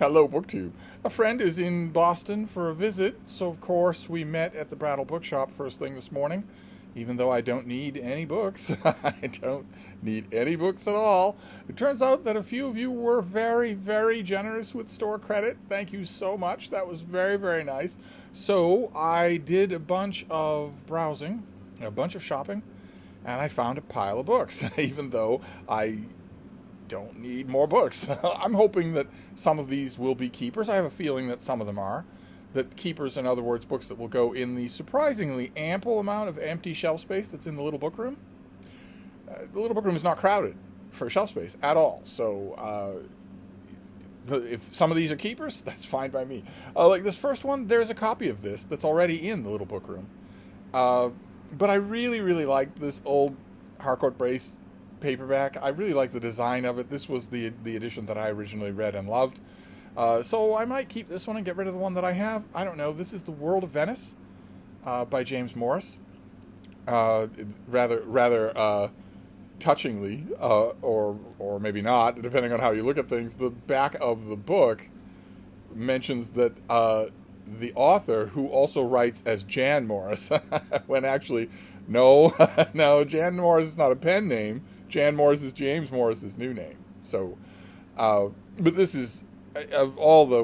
Hello, BookTube. A friend is in Boston for a visit, so of course we met at the Brattle Bookshop first thing this morning. Even though I don't need any books, I don't need any books at all. It turns out that a few of you were very, very generous with store credit. Thank you so much. That was very, very nice. So I did a bunch of browsing, a bunch of shopping, and I found a pile of books, even though I don't need more books. I'm hoping that some of these will be keepers. I have a feeling that some of them are. That keepers, in other words, books that will go in the surprisingly ample amount of empty shelf space that's in the little book room. The little book room is not crowded for shelf space at all. So if some of these are keepers, that's fine by me. Like this first one, there's a copy of this that's already in the little book room. But I really, really like this old Harcourt Brace paperback. I really like the design of it. This was the edition that I originally read and loved. So I might keep this one and get rid of the one that I have. I don't know. This is The World of Venice by James Morris. Rather touchingly, or maybe not, depending on how you look at things, the back of the book mentions that the author, who also writes as Jan Morris, when actually, no, no, Jan Morris is not a pen name. Jan Morris is James Morris's new name. So, but this is, of all the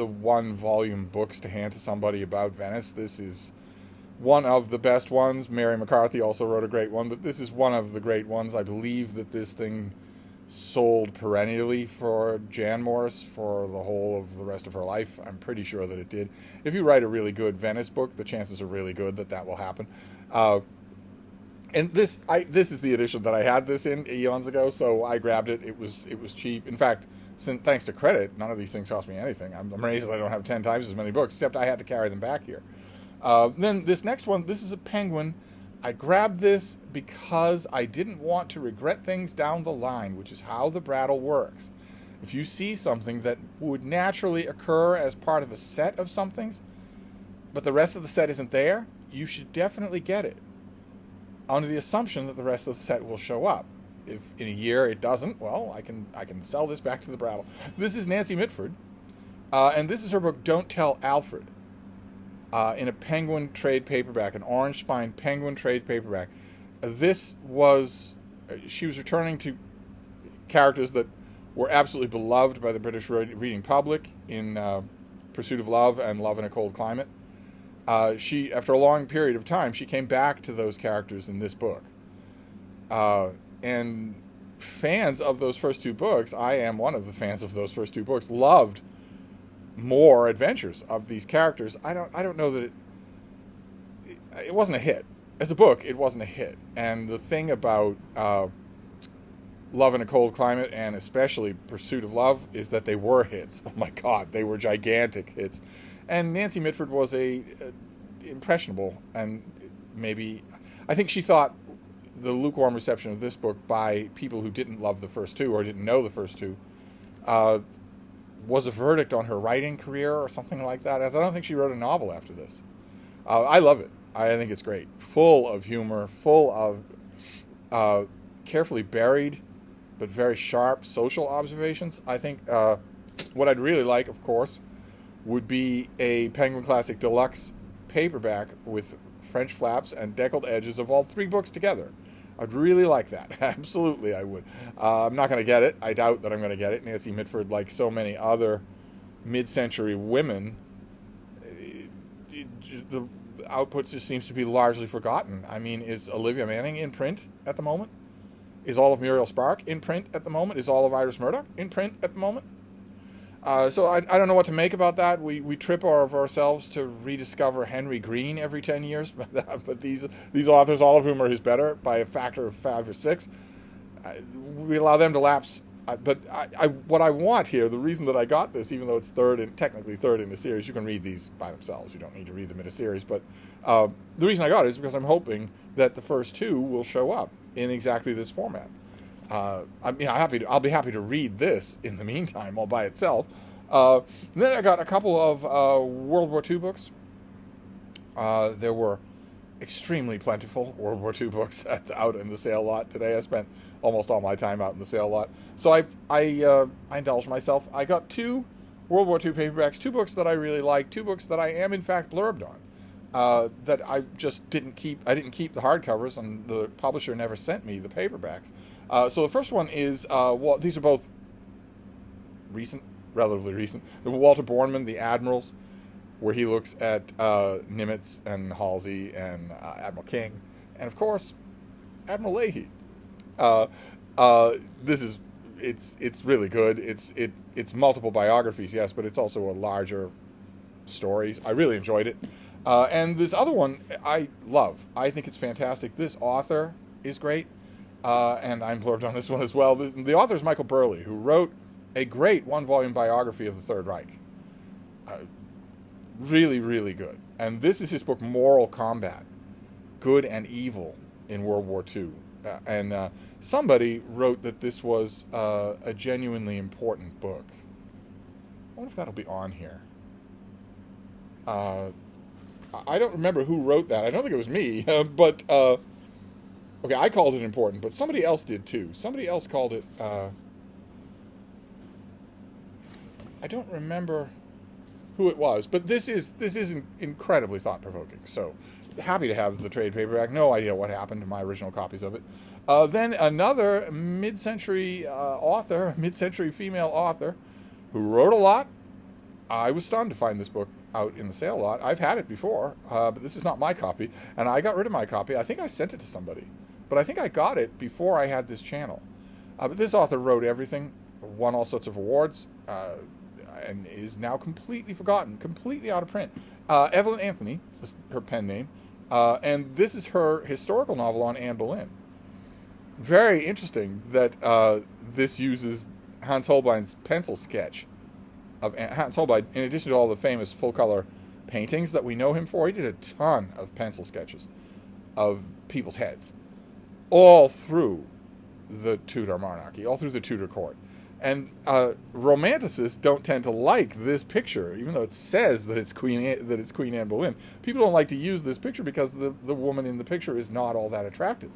one-volume books to hand to somebody about Venice, this is one of the best ones. Mary McCarthy also wrote a great one, but this is one of the great ones. I believe that this thing sold perennially for Jan Morris for the whole of the rest of her life. I'm pretty sure that it did. If you write a really good Venice book, the chances are really good that that will happen. And this is the edition that I had this in eons ago, so I grabbed it. It was cheap. In fact, thanks to credit, none of these things cost me anything. I'm amazed that I don't have 10 times as many books, except I had to carry them back here. Then this next one, this is a Penguin. I grabbed this because I didn't want to regret things down the line, which is how the Brattle works. If you see something that would naturally occur as part of a set of somethings, but the rest of the set isn't there, you should definitely get it, under the assumption that the rest of the set will show up. If in a year it doesn't, well, I can sell this back to the Brattle. This is Nancy Mitford, and this is her book Don't Tell Alfred, in a Penguin trade paperback, an orange spine Penguin trade paperback. She was returning to characters that were absolutely beloved by the British reading public in Pursuit of Love and Love in a Cold Climate. After a long period of time, she came back to those characters in this book. And fans of those first two books, I am one of the fans of those first two books, loved more adventures of these characters. I don't know that it wasn't a hit. As a book, it wasn't a hit. And the thing about Love in a Cold Climate, and especially Pursuit of Love, is that they were hits. Oh my God, they were gigantic hits. And Nancy Mitford was impressionable, and maybe, I think she thought the lukewarm reception of this book by people who didn't love the first two or didn't know the first two was a verdict on her writing career or something like that, as I don't think she wrote a novel after this. I love it. I think it's great. Full of humor, full of carefully buried but very sharp social observations. I think what I'd really like, of course, would be a Penguin Classic Deluxe paperback with French flaps and deckled edges of all three books together. I'd really like that. Absolutely, I would. I'm not going to get it. I doubt that I'm going to get it. Nancy Mitford, like so many other mid-century women, the output just seems to be largely forgotten. I mean, is Olivia Manning in print at the moment? Is all of Muriel Spark in print at the moment? Is all of Iris Murdoch in print at the moment? So I don't know what to make about that. We trip over ourselves to rediscover Henry Green every 10 years, but these authors, all of whom are his better by a factor of 5 or 6, we allow them to lapse. But what I want here, the reason that I got this, even though it's technically third in the series, you can read these by themselves. You don't need to read them in a series. But the reason I got it is because I'm hoping that the first two will show up in exactly this format. I'll be happy to read this in the meantime, all by itself. Then I got a couple of World War II books. There were extremely plentiful World War II books out in the sale lot today. I spent almost all my time out in the sale lot. So I indulged myself. I got 2 World War II paperbacks, 2 books that I really like, 2 books that I am in fact blurbed on. That I just didn't keep. I didn't keep the hardcovers, and the publisher never sent me the paperbacks. So the first one is, these are both recent, relatively recent. The Walter Bornemann, The Admirals, where he looks at Nimitz and Halsey and Admiral King, and of course, Admiral Leahy. It's really good. It's multiple biographies, yes, but it's also a larger stories. I really enjoyed it. And this other one I love. I think it's fantastic. This author is great, and I'm blurbed on this one as well. The author is Michael Burleigh, who wrote a great 1-volume biography of the Third Reich. Really, really good. And this is his book, Moral Combat, Good and Evil in World War II. And somebody wrote that this was a genuinely important book. I wonder if that'll be on here. I don't remember who wrote that. I don't think it was me, but okay, I called it important, but somebody else did too. Somebody else called it. I don't remember who it was, but this is incredibly thought-provoking. So happy to have the trade paperback. No idea what happened to my original copies of it. Then another mid-century author, mid-century female author, who wrote a lot. I was stunned to find this book out in the sale lot. I've had it before, but this is not my copy, and I got rid of my copy. I think I sent it to somebody, but I think I got it before I had this channel. But this author wrote everything, won all sorts of awards, and is now completely forgotten, completely out of print. Evelyn Anthony was her pen name, and this is her historical novel on Anne Boleyn. Very interesting that this uses Hans Holbein's pencil sketch of Hans Holbein, in addition to all the famous full-color paintings that we know him for. He did a ton of pencil sketches of people's heads all through the Tudor monarchy, all through the Tudor court. And romanticists don't tend to like this picture, even though it says that it's Queen Anne Boleyn. People don't like to use this picture because the woman in the picture is not all that attractive.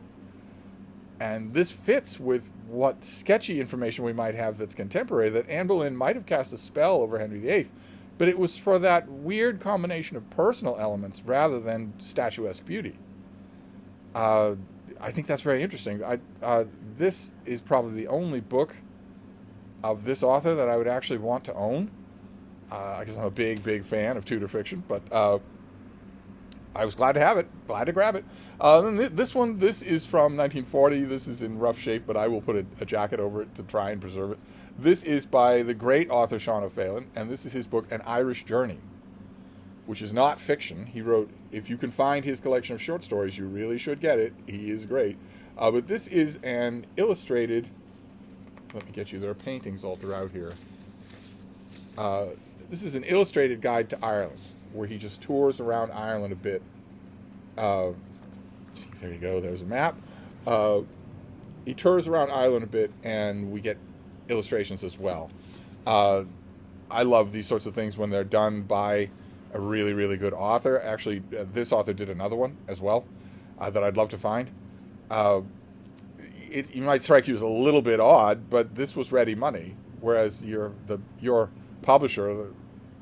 And this fits with what sketchy information we might have that's contemporary, that Anne Boleyn might have cast a spell over Henry VIII, but it was for that weird combination of personal elements rather than statuesque beauty. I think that's very interesting. This is probably the only book of this author that I would actually want to own. I guess I'm a big, big fan of Tudor fiction, but I was glad to have it, glad to grab it. This is from 1940. This is in rough shape, but I will put a jacket over it to try and preserve it. This is by the great author Sean O'Phelan, and this is his book, An Irish Journey, which is not fiction. He wrote, if you can find his collection of short stories, you really should get it. He is great. But this is an illustrated, let me get you, there are paintings all throughout here. This is an illustrated guide to Ireland, where he just tours around Ireland a bit. There you go, there's a map. He tours around Ireland a bit, and we get illustrations as well. I love these sorts of things when they're done by a really, really good author. Actually, this author did another one as well that I'd love to find. It might strike you as a little bit odd, but this was ready money, whereas your publisher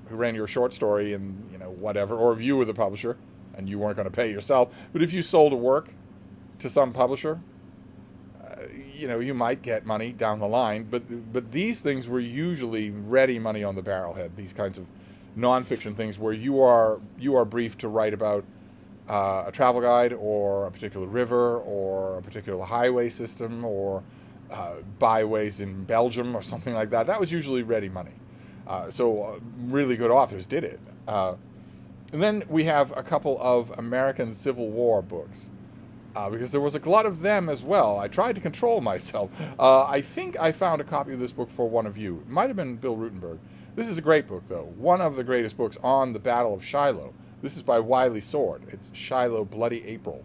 who ran your short story and whatever, or if you were the publisher and you weren't going to pay yourself, but if you sold a work to some publisher, you might get money down the line, but these things were usually ready money on the barrelhead. These kinds of nonfiction things where you are briefed to write about a travel guide or a particular river or a particular highway system or byways in Belgium or something like that. That was usually ready money. So really good authors did it. And then we have a couple of American Civil War books, because there was a glut of them as well. I tried to control myself. I think I found a copy of this book for one of you. It might have been Bill Rutenberg. This is a great book, though. One of the greatest books on the Battle of Shiloh. This is by Wiley Sword. It's Shiloh Bloody April.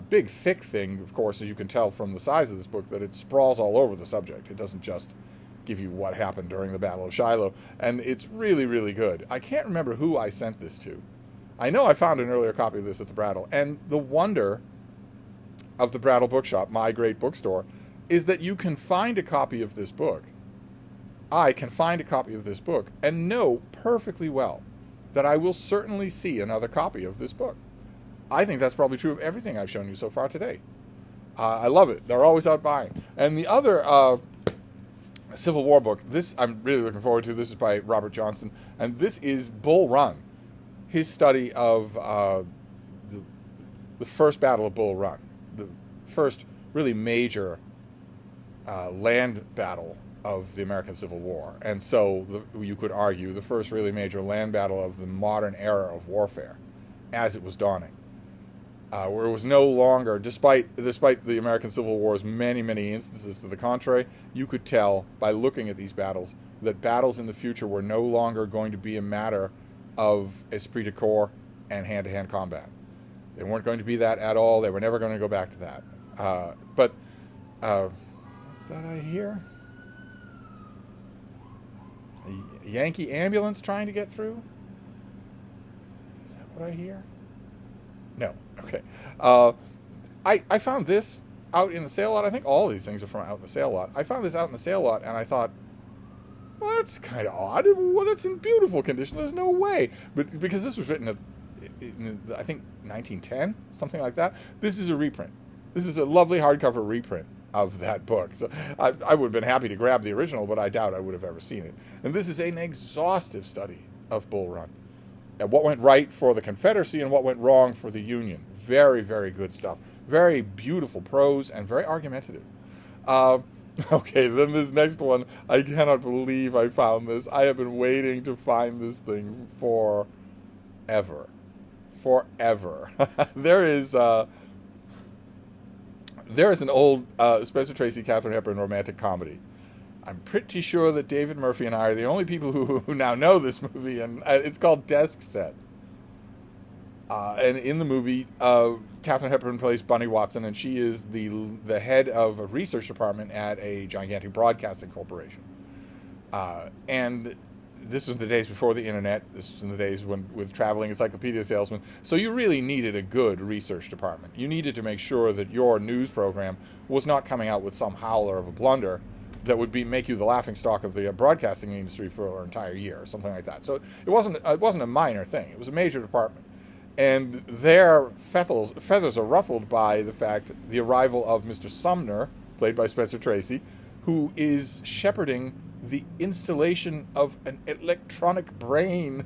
Big, thick thing, of course, as you can tell from the size of this book, that it sprawls all over the subject. It doesn't just give you what happened during the Battle of Shiloh. And it's really, really good. I can't remember who I sent this to. I know I found an earlier copy of this at the Brattle. And the wonder of the Brattle Bookshop, my great bookstore, is that you can find a copy of this book I can find a copy of this book and know perfectly well that I will certainly see another copy of this book. I think that's probably true of everything I've shown you so far today. I love it. They're always out buying. And the other Civil War book, this I'm really looking forward to. This is by Robert Johnston, and this is Bull Run, his study of the first Battle of Bull Run, the first really major land battle of the American Civil War. And so you could argue the first really major land battle of the modern era of warfare as it was dawning. Where it was no longer, despite the American Civil War's many, many instances to the contrary, you could tell by looking at these battles that battles in the future were no longer going to be a matter of esprit de corps and hand-to-hand combat. They weren't going to be that at all. They were never going to go back to that. But what's that I hear? A Yankee ambulance trying to get through? Is that what I hear? No. Okay. I found this out in the sale lot. I think all these things are from out in the sale lot. I found this out in the sale lot, and I thought, well, that's kind of odd. Well, that's in beautiful condition. There's no way. But because this was written in I think, 1910, something like that. This is a reprint. This is a lovely hardcover reprint of that book. So I would have been happy to grab the original, but I doubt I would have ever seen it. And this is an exhaustive study of Bull Run. And what went right for the Confederacy and what went wrong for the Union. Very, very good stuff. Very beautiful prose and very argumentative. Okay, then this next one, I cannot believe I found this. I have been waiting to find this thing forever. Forever. There is an old Spencer Tracy, Katharine Hepburn romantic comedy. I'm pretty sure that David Murphy and I are the only people who now know this movie, and it's called Desk Set. And in the movie, Katharine Hepburn plays Bunny Watson, and she is the head of a research department at a gigantic broadcasting corporation. And this was the days before the internet. This was in the days with traveling encyclopedia salesmen. So you really needed a good research department. You needed to make sure that your news program was not coming out with some howler of a blunder that would make you the laughingstock of the broadcasting industry for an entire year or something like that. So it wasn't a minor thing. It was a major department. And their feathers are ruffled by the arrival of Mr. Sumner, played by Spencer Tracy, who is shepherding the installation of an electronic brain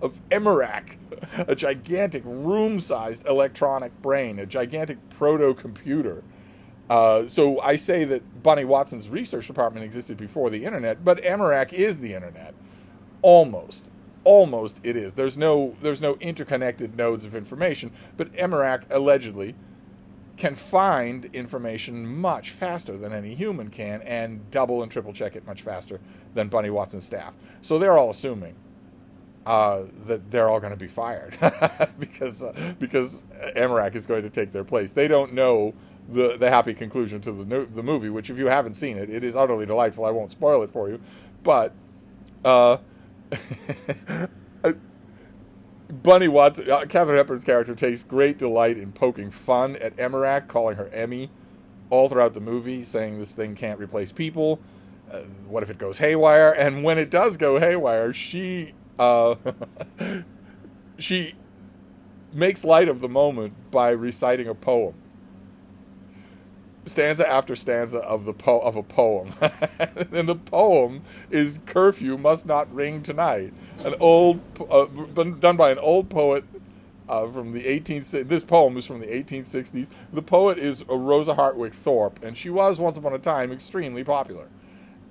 of Emmerich, a gigantic room-sized electronic brain, a gigantic proto-computer. So I say that Bunny Watson's research department existed before the internet, but Emmerich is the internet. Almost it is. There's no interconnected nodes of information, but Emmerich allegedly can find information much faster than any human can, and double and triple check it much faster than Bunny Watson's staff. So they're all assuming that they're all going to be fired because Emmerich is going to take their place. They don't know the happy conclusion to the movie, which if you haven't seen it, it is utterly delightful. I won't spoil it for you, but Bunny Watson, Katharine Hepburn's character, takes great delight in poking fun at Emmerich, calling her Emmy all throughout the movie, saying this thing can't replace people. What if it goes haywire? And when it does go haywire, she makes light of the moment by reciting a poem, stanza after stanza of a poem. And the poem is "Curfew Must Not Ring Tonight," an old done by an old poet from the 1860s. This poem is from the 1860s. The poet is Rosa Hartwick Thorpe, and she was once upon a time extremely popular.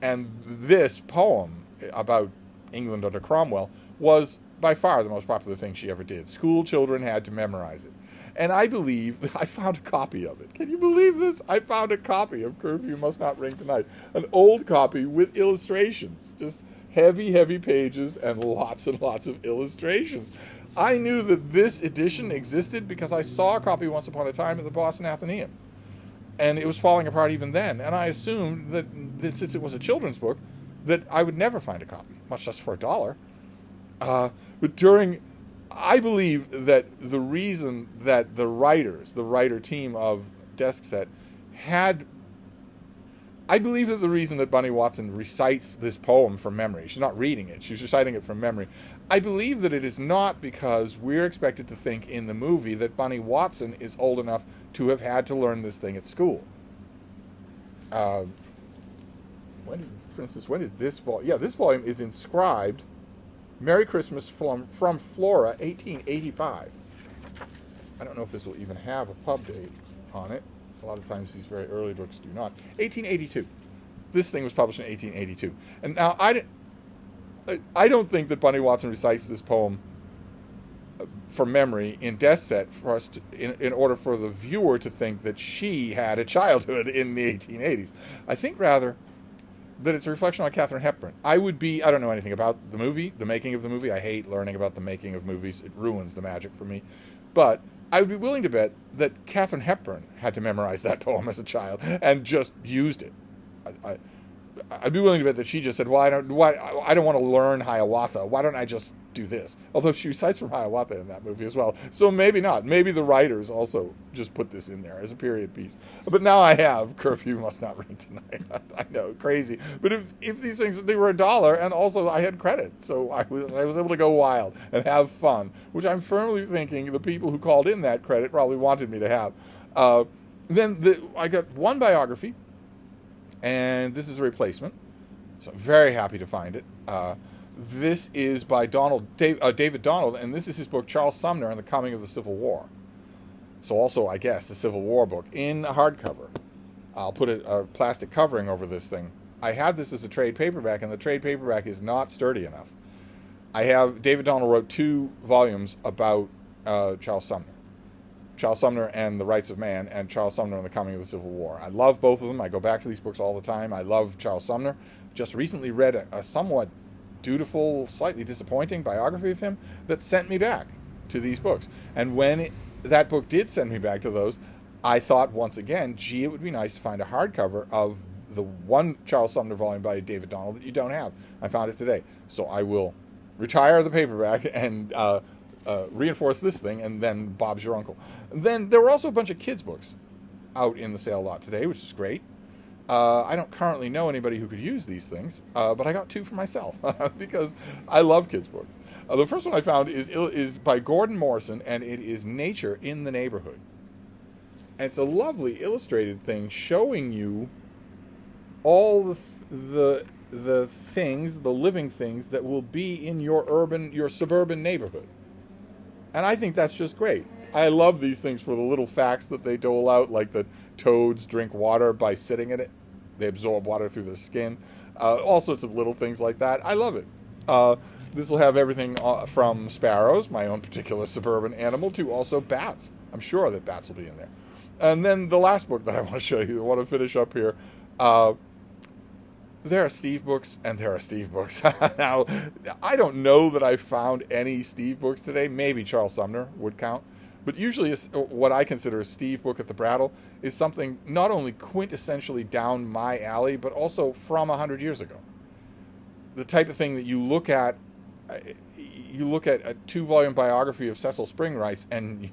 And this poem about England under Cromwell was by far the most popular thing she ever did. School children had to memorize it. And I believe I found a copy of it. Can you believe this? I found a copy of Curfew Must Not Ring Tonight. An old copy with illustrations. Just heavy, heavy pages and lots of illustrations. I knew that this edition existed because I saw a copy once upon a time at the Boston Athenaeum. And it was falling apart even then. And I assumed that since it was a children's book, that I would never find a copy, much less for $1. But I believe that the reason that the writer team of Desk Set had I believe that the reason that Bunny Watson recites this poem from memory, she's not reading it, she's reciting it from memory. I believe that it is not because we're expected to think in the movie that Bunny Watson is old enough to have had to learn this thing at school. For instance, when did this volume? Yeah, this volume is inscribed Merry Christmas from Flora, 1885. I don't know if this will even have a pub date on it. A lot of times these very early books do not. 1882. This thing was published in 1882. And now I don't think that Bunny Watson recites this poem from memory in death set for us to, in order for the viewer to think that she had a childhood in the 1880s. I think rather that it's a reflection on Katharine Hepburn. I don't know anything about the movie, the making of the movie. I hate learning about the making of movies. It ruins the magic for me. But I would be willing to bet that Katharine Hepburn had to memorize that poem as a child and just used it. I'd be willing to bet that she just said, well, I don't want to learn Hiawatha. Why don't I just do this? Although she recites from Hiawatha in that movie as well. So maybe not. Maybe the writers also just put this in there as a period piece. But now I have Curfew Must Not Ring Tonight. I know, crazy. But if these things, they were $1, and also I had credit. So I was able to go wild and have fun, which I'm firmly thinking the people who called in that credit probably wanted me to have. I got one biography, and this is a replacement. So I'm very happy to find it. This is by David Donald, and this is his book, Charles Sumner and the Coming of the Civil War. So also, I guess, a Civil War book in hardcover. I'll put a plastic covering over this thing. I had this as a trade paperback, and the trade paperback is not sturdy enough. David Donald wrote 2 volumes about Charles Sumner. Charles Sumner and the Rights of Man, and Charles Sumner and the Coming of the Civil War. I love both of them. I go back to these books all the time. I love Charles Sumner. Just recently read a somewhat dutiful, slightly disappointing biography of him that sent me back to these books. And when that book did send me back to those, I thought once again, gee, it would be nice to find a hardcover of the one Charles Sumner volume by David Donald that you don't have. I found it today. So I will retire the paperback and reinforce this thing, and then Bob's your uncle. And then there were also a bunch of kids' books out in the sale lot today, which is great. I don't currently know anybody who could use these things, but I got 2 for myself because I love kids' books. The first one I found is by Gordon Morrison, and it is Nature in the Neighborhood. And it's a lovely illustrated thing showing you all the things, the living things that will be in your suburban neighborhood. And I think that's just great. I love these things for the little facts that they dole out, like that toads drink water by sitting in it. They absorb water through their skin. All sorts of little things like that. I love it. This will have everything from sparrows, my own particular suburban animal, to also bats. I'm sure that bats will be in there. And then the last book that I want to show you, I want to finish up here. There are Steve books, and there are Steve books. Now, I don't know that I found any Steve books today. Maybe Charles Sumner would count. But usually what I consider a Steve book at the Brattle is something not only quintessentially down my alley, but also from 100 years ago. The type of thing that you look at a 2-volume biography of Cecil Spring-Rice, and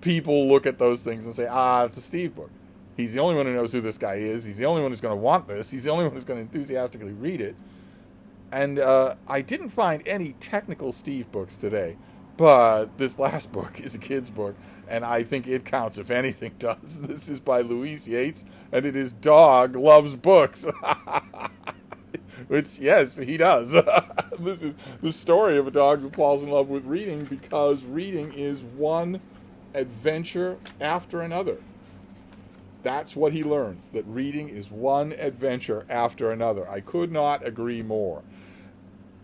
people look at those things and say, it's a Steve book. He's the only one who knows who this guy is. He's the only one who's going to want this. He's the only one who's going to enthusiastically read it. And I didn't find any technical Steve books today. But this last book is a kid's book, and I think it counts if anything does. This is by Louise Yates, and it is Dog Loves Books. Which, yes, he does. This is the story of a dog who falls in love with reading because reading is one adventure after another. That's what he learns, that reading is one adventure after another. I could not agree more.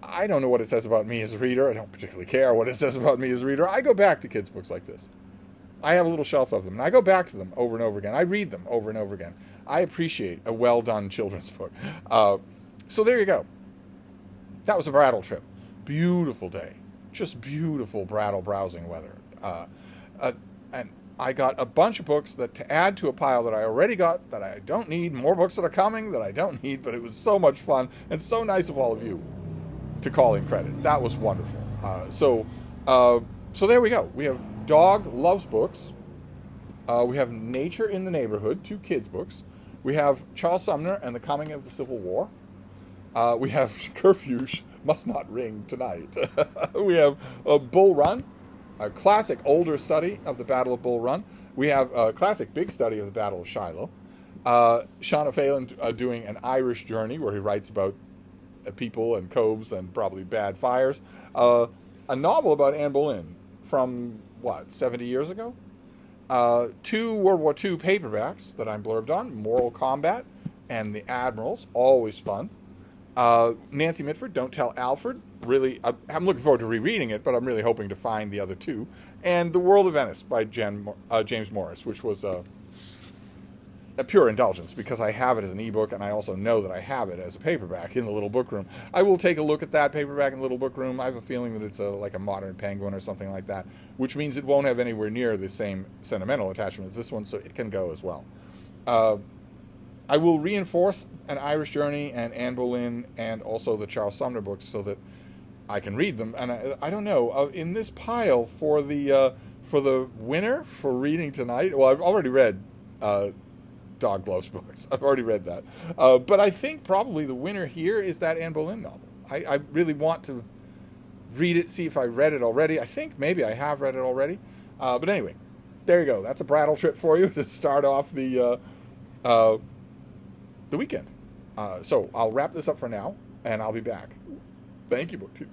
I don't know what it says about me as a reader. I don't particularly care what it says about me as a reader. I go back to kids' books like this. I have a little shelf of them, and I go back to them over and over again. I read them over and over again. I appreciate a well-done children's book. So there you go. That was a Brattle trip. Beautiful day. Just beautiful Brattle browsing weather. And I got a bunch of books to add to a pile that I already got, that I don't need, more books that are coming that I don't need, but it was so much fun and so nice of all of you to call in credit. That was wonderful. So there we go. We have Dog Loves Books. We have Nature in the Neighborhood, 2 kids' books. We have Charles Sumner and the Coming of the Civil War. We have Curfew Must Not Ring Tonight. We have Bull Run, a classic older study of the Battle of Bull Run. We have a classic big study of the Battle of Shiloh. Sean O'Phelan doing an Irish journey where he writes about people and coves and probably bad fires. A novel about Anne Boleyn from, 70 years ago? 2 World War II paperbacks that I'm blurbed on, Moral Combat and The Admirals, always fun. Nancy Mitford, Don't Tell Alfred. Really, I'm looking forward to rereading it, but I'm really hoping to find the other 2. And The World of Venice by James Morris, which was a pure indulgence because I have it as an ebook, and I also know that I have it as a paperback in the Little Book Room. I will take a look at that paperback in the Little Book Room. I have a feeling that it's like a modern Penguin or something like that, which means it won't have anywhere near the same sentimental attachment as this one, so it can go as well. I will reinforce An Irish Journey and Anne Boleyn and also the Charles Sumner books so that I can read them. And I don't know, in this pile for the winner for reading tonight, well, I've already read Dog Gloves books. I've already read that. But I think probably the winner here is that Anne Boleyn novel. I really want to read it, see if I read it already. I think maybe I have read it already. But anyway, there you go. That's a Brattle trip for you to start off the weekend. So I'll wrap this up for now, and I'll be back. Thank you, BookTube.